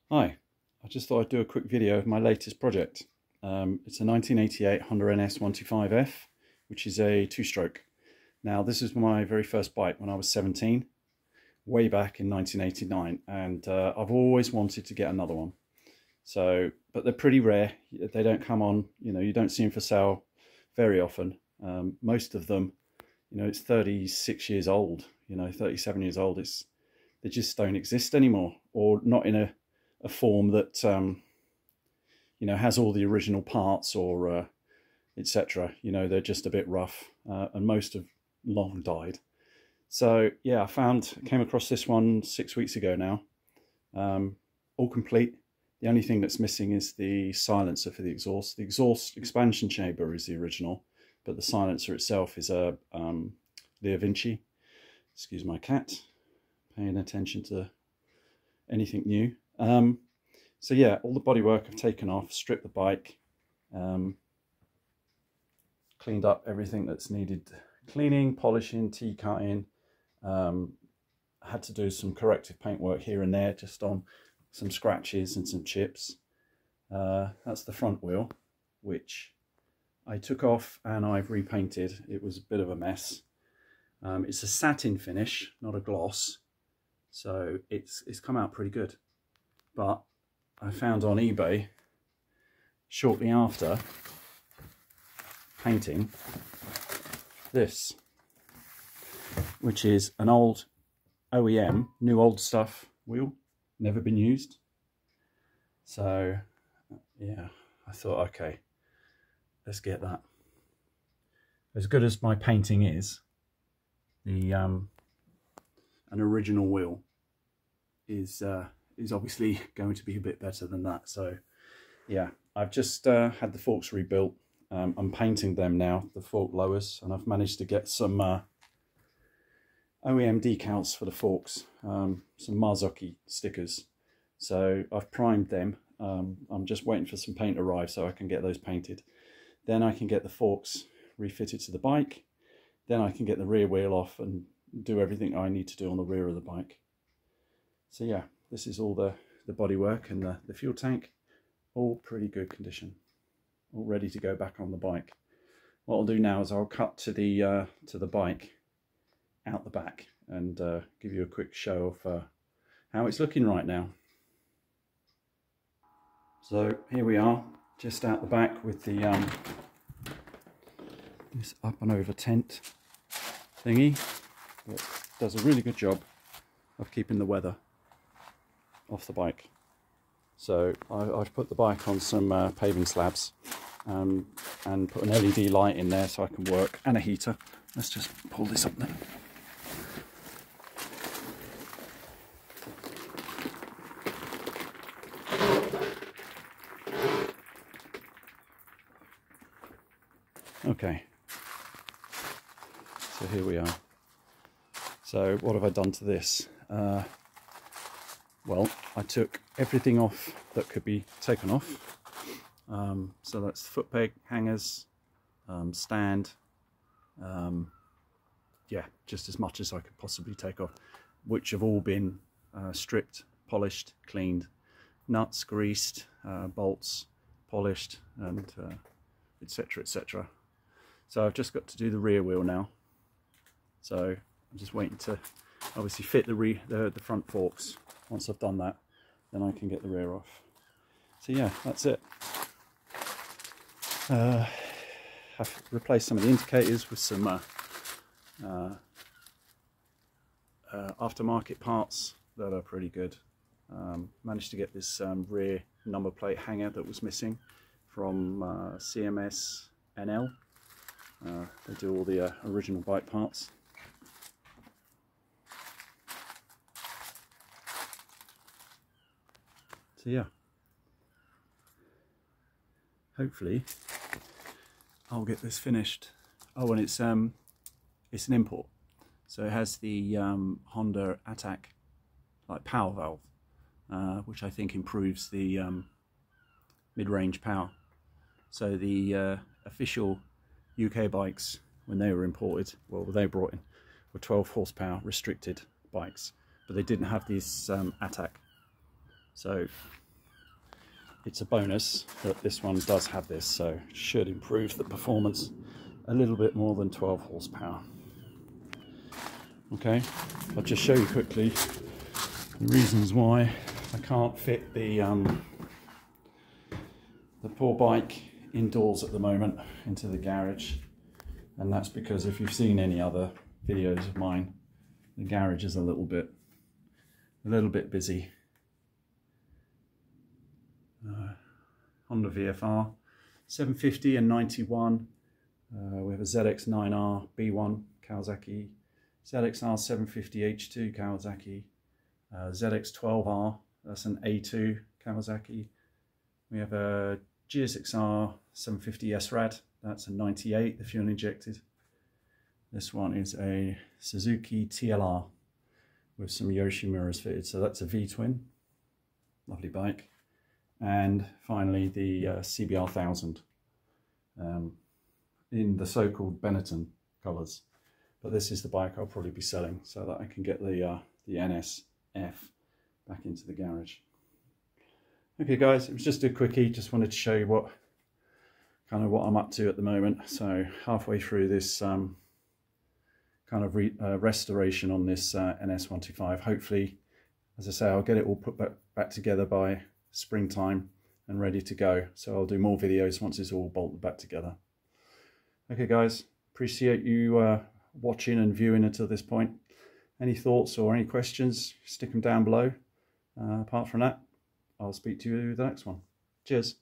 Hi, I just thought I'd do a quick video of my latest project. It's a 1988 Honda NS125F, which is a two-stroke. Now, this is my very first bike when I was 17, way back in 1989, and I've always wanted to get another one. So, but they're pretty rare. They don't come on, you don't see them for sale very often. Most of them, it's 36 years old, 37 years old. They just don't exist anymore, or not in a form that has all the original parts or etc. They're just a bit rough, and most have long died. So yeah, I came across this one 6 weeks ago now, all complete. The only thing that's missing is the silencer for the exhaust. The exhaust expansion chamber is the original, but the silencer itself is a Leo Vinci. Excuse my cat, paying attention to anything new. So yeah, all the bodywork I've taken off, stripped the bike, cleaned up everything that's needed cleaning, polishing, T-cutting. Had to do some corrective paintwork here and there, just on some scratches and some chips. That's the front wheel, which I took off and I've repainted. It was a bit of a mess. It's a satin finish, not a gloss, so it's come out pretty good. But I found on eBay shortly after painting this, which is an old OEM, new old stuff wheel, never been used. So yeah, I thought, okay, let's get that. As good as my painting is, the an original wheel is obviously going to be a bit better than that. So yeah, I've just had the forks rebuilt. I'm painting them now, the fork lowers, and I've managed to get some OEM decals for the forks, some Marzocchi stickers. So I've primed them. I'm just waiting for some paint to arrive so I can get those painted. Then I can get the forks refitted to the bike. Then I can get the rear wheel off and do everything I need to do on the rear of the bike. So yeah, this is all the bodywork and the fuel tank, all pretty good condition, all ready to go back on the bike. What I'll do now is I'll cut to the bike out the back and give you a quick show of how it's looking right now. So here we are, just out the back with the this up and over tent thingy that does a really good job of keeping the weather off the bike. So I've put the bike on some paving slabs and put an LED light in there so I can work, and a heater. Let's just pull this up then. Okay, so here we are. So what have I done to this? Well, I took everything off that could be taken off. So that's the footpeg, hangers, stand, yeah, just as much as I could possibly take off, which have all been stripped, polished, cleaned, nuts greased, bolts polished, and etc, etc. So I've just got to do the rear wheel now. So I'm just waiting to obviously fit the front forks. Once I've done that, then I can get the rear off. So yeah, that's it. I've replaced some of the indicators with some aftermarket parts that are pretty good. Managed to get this rear number plate hanger that was missing from CMS NL. They do all the original bike parts. So yeah, hopefully I'll get this finished. Oh, and it's an import, so it has the Honda Attack like power valve, which I think improves the mid-range power. So the official UK bikes, when they were imported, well, they brought in, were 12 horsepower restricted bikes, but they didn't have this Attack. So it's a bonus that this one does have this, so should improve the performance a little bit more than 12 horsepower. Okay, I'll just show you quickly the reasons why I can't fit the poor bike indoors at the moment into the garage, and that's because if you've seen any other videos of mine, the garage is a little bit busy. Honda VFR 750 and 91. We have a ZX9R B1 Kawasaki, ZXR 750 H2 Kawasaki, ZX12R, that's an A2 Kawasaki. We have a GSXR 750 SRAD, that's a 98, the fuel injected. This one is a Suzuki TLR with some Yoshi mirrors fitted, so that's a V-twin, lovely bike. And finally the CBR 1000 in the so-called Benetton colours. But this is the bike I'll probably be selling so that I can get the NSF back into the garage. Okay guys, it was just a quickie, just wanted to show you what I'm up to at the moment. So halfway through this kind of restoration on this NS125. Hopefully, as I say, I'll get it all put back together by springtime and ready to go. So I'll do more videos once it's all bolted back together. Okay guys, appreciate you watching and viewing until this point. Any thoughts or any questions, stick them down below. Apart from that, I'll speak to you the next one. Cheers.